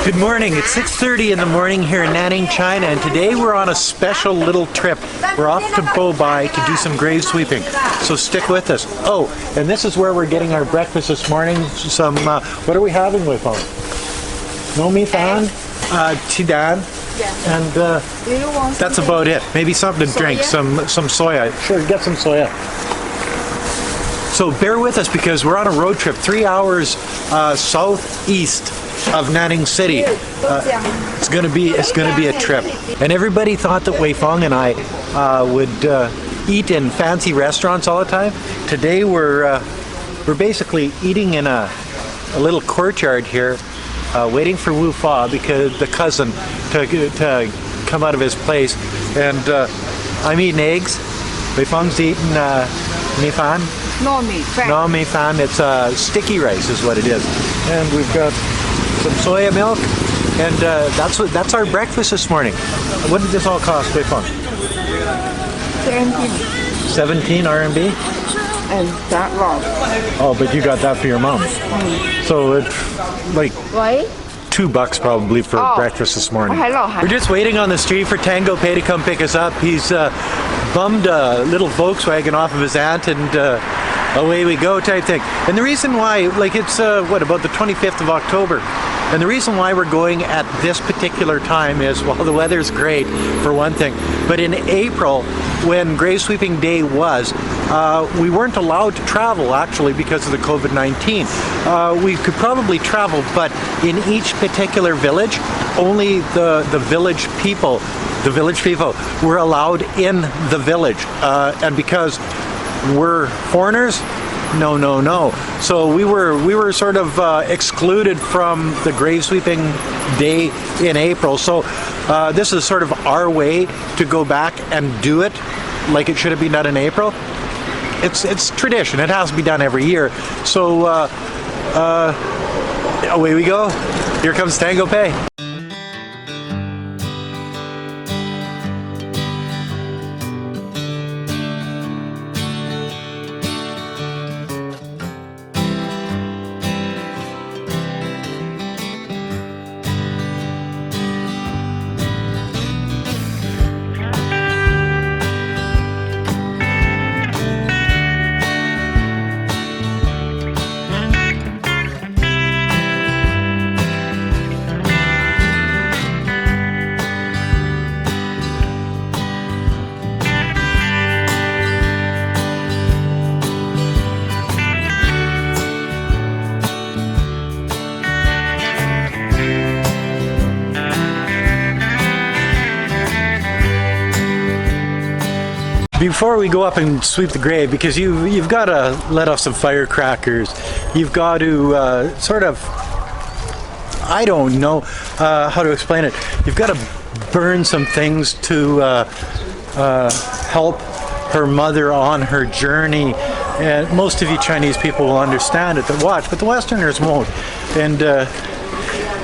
Good morning. It's 6:30 in the morning here in Nanning, China, and today we're on a special little trip. We're off to Bobai to do some grave sweeping, so stick with us. Oh, and this is where we're getting our breakfast this morning. Some, what are we having with them? No mi fan, chidan, and that's about it. Maybe something to drink, some soya. Sure, get some soya. So bear with us because we're on a road trip, 3 hours southeast of Nanning City. It's gonna be a trip. And everybody thought that Wei Feng and I would eat in fancy restaurants all the time. Today we're basically eating in a little courtyard here, waiting for Wu Fa, because the cousin, to come out of his place. And I'm eating eggs. Wei Feng's eating mi fan. No mi fan. No mi fan. It's sticky rice is what it is. And we've got some soya milk, and that's our breakfast this morning. What did this all cost, Wei Feng? 17 RMB? And that long. Oh, but you got that for your mom. So it's like $2 probably for breakfast this morning. We're just waiting on the street for Tango Pei to come pick us up. He's bummed a little Volkswagen off of his aunt, and away we go type thing. And the reason why, like, it's about the 25th of October, and the reason why we're going at this particular time is, well, the weather's great for one thing, but in April, when grave sweeping day was, we weren't allowed to travel actually because of the COVID-19. We could probably travel, but in each particular village, only the village people were allowed in the village, and because we're foreigners, no. So we were sort of excluded from the grave sweeping day in April. So this is sort of our way to go back and do it like it should have been done in April. It's tradition. It has to be done every year. So away we go. Here comes Tango Pei. Before we go up and sweep the grave, because you've got to let off some firecrackers, you've got to sort of, I don't know how to explain it, you've got to burn some things to help her mother on her journey. And most of you Chinese people will understand it that watch, but the Westerners won't. And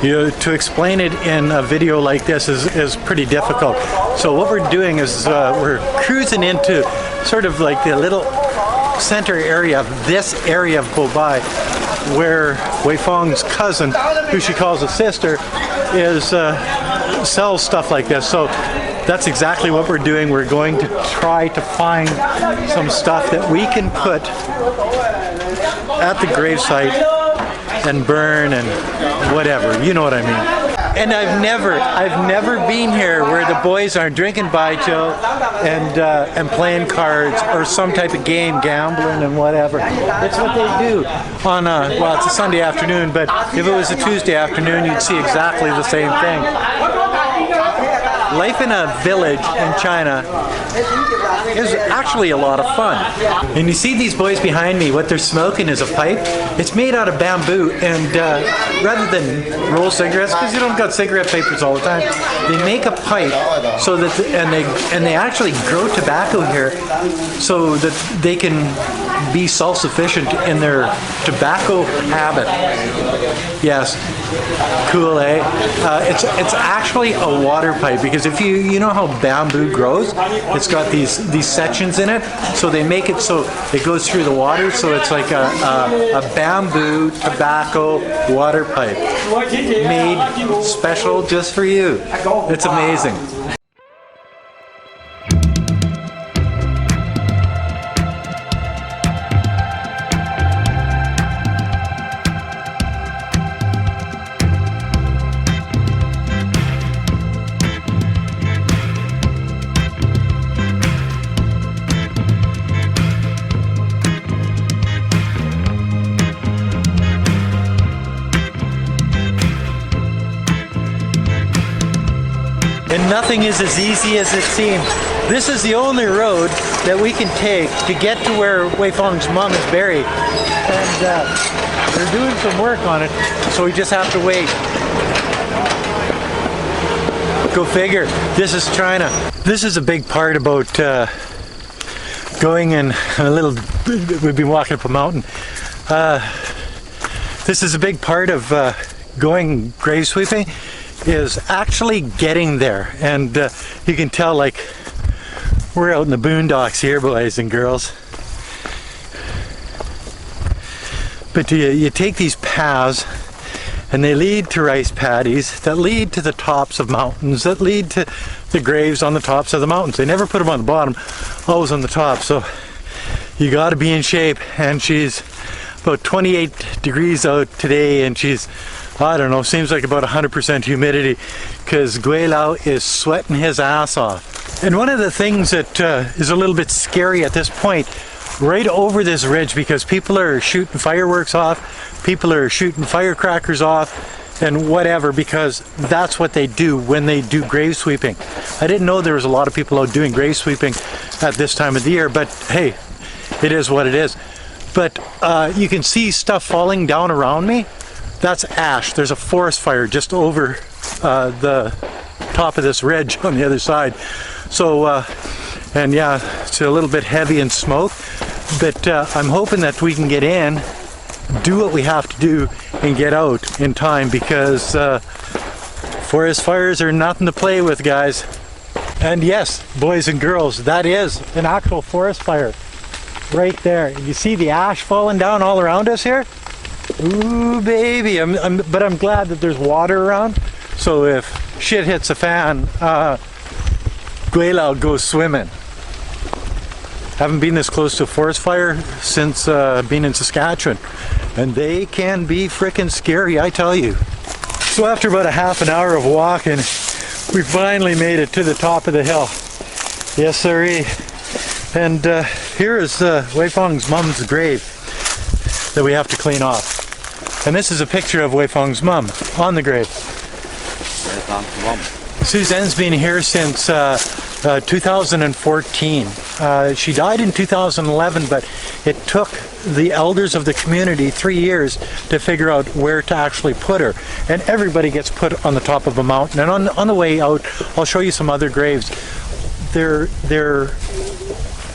to explain it in a video like this is pretty difficult. So what we're doing is we're cruising into sort of like the little center area of this area of Bobai, where Wei Feng's cousin, who she calls a sister, sells stuff like this. So that's exactly what we're doing. We're going to try to find some stuff that we can put at the gravesite and burn and whatever, you know what I mean. And I've never been here where the boys aren't drinking baijiu and playing cards or some type of game, gambling and whatever. It's what they do on well, it's a Sunday afternoon, but if it was a Tuesday afternoon, you'd see exactly the same thing. Life in a village in China is actually a lot of fun. And you see these boys behind me, what they're smoking is a pipe. It's made out of bamboo, and rather than roll cigarettes, because you don't got cigarette papers all the time, they make a pipe so that, and they actually grow tobacco here so that they can be self-sufficient in their tobacco habit. Yes, cool, eh? It's actually a water pipe, because if you know how bamboo grows, it's got these sections in it, so they make it so it goes through the water, so it's like a bamboo tobacco water pipe made special just for you. It's amazing. And nothing is as easy as it seems. This is the only road that we can take to get to where Wei Feng's mom is buried. And they're doing some work on it, so we just have to wait. Go figure. This is China. This is a big part about going in a little... We've been walking up a mountain. This is a big part of going grave sweeping, is actually getting there. And you can tell, like, we're out in the boondocks here, boys and girls. But you take these paths and they lead to rice paddies that lead to the tops of mountains, that lead to the graves on the tops of the mountains. They never put them on the bottom, always on the top. So you got to be in shape. And she's about 28 degrees out today, and she's, I don't know, seems like about 100% humidity, because Gweilo is sweating his ass off. And one of the things that is a little bit scary at this point, right over this ridge, because people are shooting fireworks off, people are shooting firecrackers off, and whatever, because that's what they do when they do grave sweeping. I didn't know there was a lot of people out doing grave sweeping at this time of the year, but hey, it is what it is. But you can see stuff falling down around me. That's ash. There's a forest fire just over the top of this ridge on the other side. So, and yeah, it's a little bit heavy in smoke, but I'm hoping that we can get in, do what we have to do, and get out in time, because forest fires are nothing to play with, guys. And yes, boys and girls, that is an actual forest fire right there. You see the ash falling down all around us here? Ooh, baby. But I'm glad that there's water around, so if shit hits a fan, Gweilo goes swimming. Haven't been this close to a forest fire since being in Saskatchewan, and they can be frickin' scary, I tell you. So after about a half an hour of walking, we finally made it to the top of the hill. Yes, sirree. And here is Wei Feng's mom's grave that we have to clean off. And this is a picture of Wei Feng's mom on the grave. Suzanne's been here since 2014. She died in 2011, but it took the elders of the community 3 years to figure out where to actually put her. And everybody gets put on the top of a mountain. And on the way out, I'll show you some other graves. They're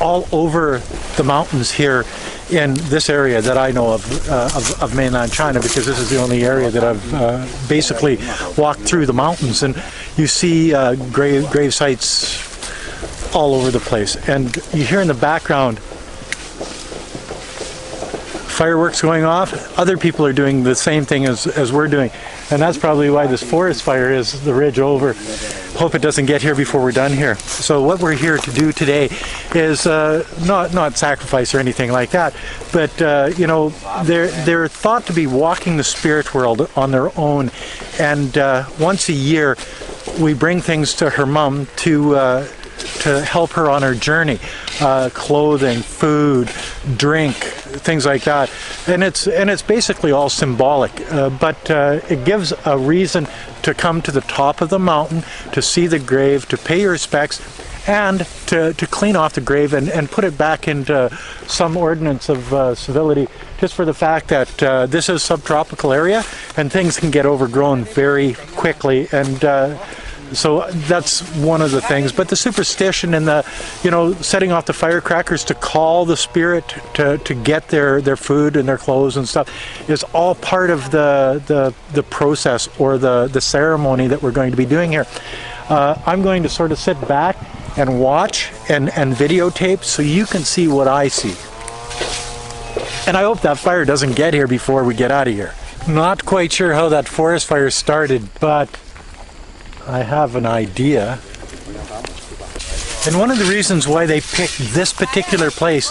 all over the mountains here in this area that I know of mainland China, because this is the only area that I've basically walked through the mountains, and you see grave sites all over the place. And you hear in the background fireworks going off. Other people are doing the same thing as we're doing, and that's probably why this forest fire is the ridge over. Hope it doesn't get here before we're done here. So what we're here to do today is not sacrifice or anything like that, but you know, they're thought to be walking the spirit world on their own, and once a year we bring things to her mom to help her on her journey, clothing, food, drink, things like that, and it's basically all symbolic, but it gives a reason to come to the top of the mountain, to see the grave, to pay your respects, and to clean off the grave and put it back into some ordinance of civility, just for the fact that this is a subtropical area and things can get overgrown very quickly, and So that's one of the things. But the superstition and the, setting off the firecrackers to call the spirit to get their food and their clothes and stuff is all part of the process or the ceremony that we're going to be doing here. I'm going to sort of sit back and watch and videotape so you can see what I see. And I hope that fire doesn't get here before we get out of here. Not quite sure how that forest fire started, but I have an idea. And one of the reasons why they picked this particular place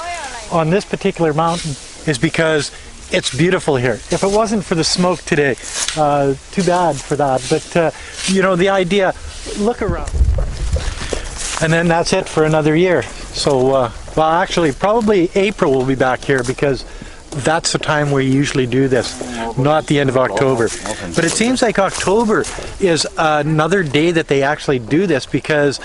on this particular mountain is because it's beautiful here. If it wasn't for the smoke today, too bad for that. But, the idea, look around. And then that's it for another year. So, well, actually, probably April we'll be back here because that's the time we usually do this, not the end of October. But it seems like October is another day that they actually do this, because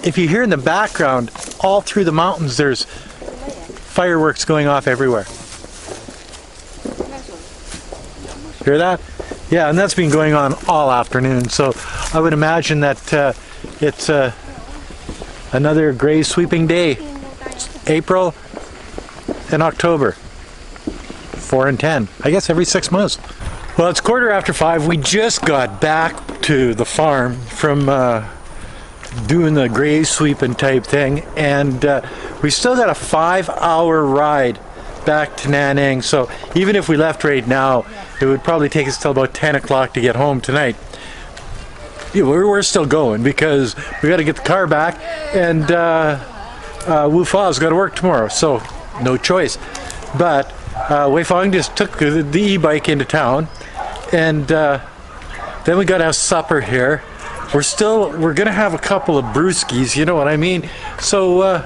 if you hear in the background, all through the mountains, there's fireworks going off everywhere. Hear that? Yeah, and that's been going on all afternoon. So I would imagine that it's another gray sweeping day. April and October. 4 and 10. I guess every 6 months. Well, it's 5:15. We just got back to the farm from doing the grave sweeping type thing, and we still got a 5-hour ride back to Nanning. So even if we left right now, it would probably take us till about 10 o'clock to get home tonight. Yeah, we're still going because we got to get the car back, and Wu Fa's got to work tomorrow, so no choice. But Wei Fang just took the e-bike into town, and then we got to have supper here. We're gonna have a couple of brewskis, you know what I mean? So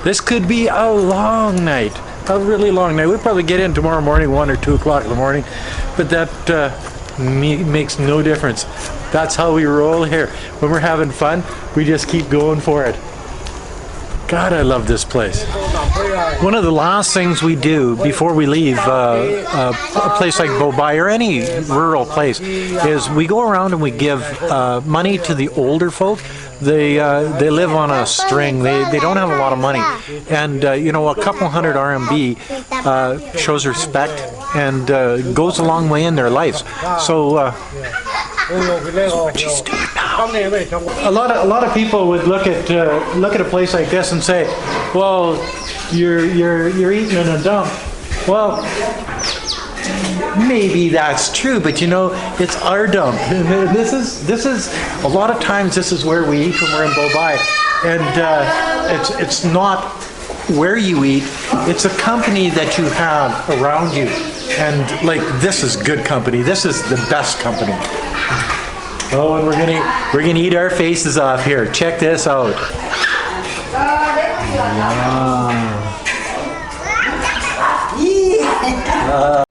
this could be a long night, a really long night. We'll probably get in tomorrow morning, 1 or 2 o'clock in the morning, but that makes no difference. That's how we roll here. When we're having fun, we just keep going for it. God, I love this place. One of the last things we do before we leave a place like Bobai or any rural place is we go around and we give money to the older folk. They live on a string. They don't have a lot of money, and a couple hundred RMB shows respect and goes a long way in their lives. So. What she's doing now. A lot of people would look at a place like this and say, "Well, you're eating in a dump." Well, maybe that's true, but it's our dump. This is a lot of times this is where we eat when we're in Bobai, and it's not where you eat, it's a company that you have around you, and this is good company. This is the best company. Oh, and we're gonna eat our faces off here. Check this out. Wow.